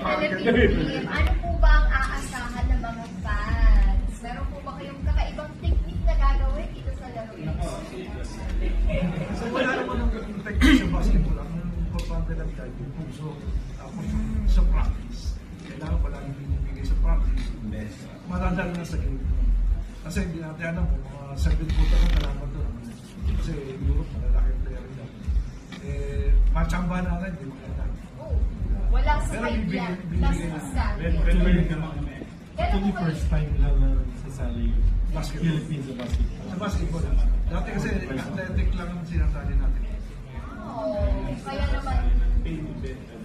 Philippine. Ano po ba ang aasahan ng mga fans? Meron po ba kayong kakaibang technique na gagawin dito sa laro? So wala naman ang technique sa basketball. Ang importante lang tayo yung puso. Tapos sa practice. Kailangan pala yung binibigay sa practice. Matandaan na sa game. Kasi hindi natin alam kung mga 7 foot ang kalaban doon. Kasi Europe, malalaki player nila. Machamba natin, hindi maganda. Walang sa Pero kaibigan. bibigyan na. Ito yung first time lang na sasali yung Basketball. Philippines sa basketball. Sa basketball. Dati kasi athletic lang ang sinasali natin. Kaya naman,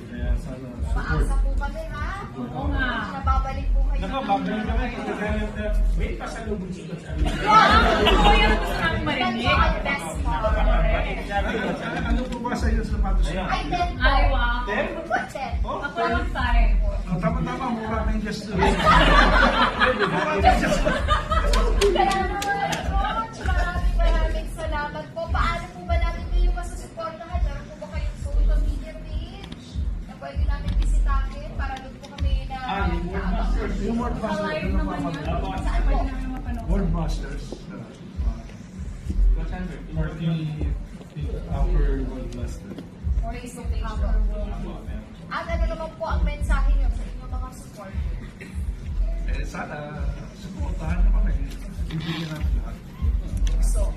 Kaya sana support. maasa po kami ha? Oo nga. Nababalik po kayo. Babalik kami. May pasalubong si Coach Alvin. Oo, yan ang gusto namin marinig. Ganito ang best part. Ano po ba sa iyo sa sapatos? Ay, then po. Ay, wow. Then? Ako naman tayo. Tama-tama, mura na yung just do. Kaya naman, Coach, maraming salamat po. Paano po ba namin kayo masusuportahan? Meron po ba kayong social media page na pwede namin bisitahin para doon po kami na... Yung World Masters, Live ano naman pa yun. mag- Saan pwede namin mapanood? World Masters. Coach Alvin. 40 upper world master. Race of Power World. At ano naman po ang mensahe niyo sa inyong mga supporters? Sana, supportahan nyo kami. Bibigyan natin lahat. So,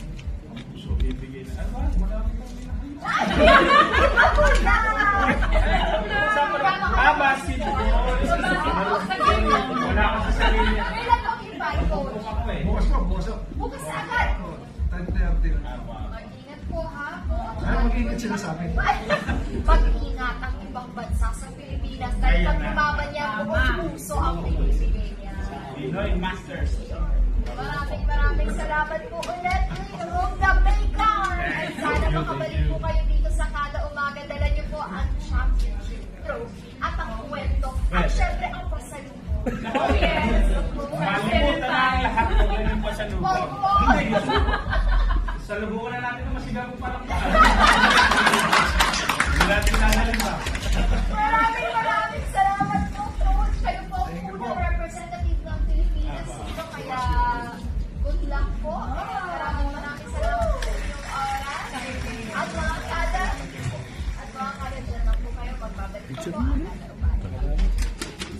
So, bibigyan na. Ano ba? Marami kami Basketball. Wala ako sa sarili. kailan ang invite, Coach? Bukas po, bukas po. Bukas na agad. 10:30. Mag-ingat po ha, Coach. Ay, mag-ingat sila sa akin. Mag-ingat ang ibang bansa sa Pilipinas dahil pag lumaban niya, puso ang pinibigay niya. Pinoy Masters. Maraming salamat po ulit kay Rogda Baker. At sana makabalik po kayo dito sa kada umaga. Dala niyo po ang championship trophy at ang kwento. At syempre ang pasalubong. Oh, yes. Malimutan na ang lahat ng ganun pasalubong. Opo. Salubungan na natin ang masigabong palakpakan. Hindi natin nanalimba. Maraming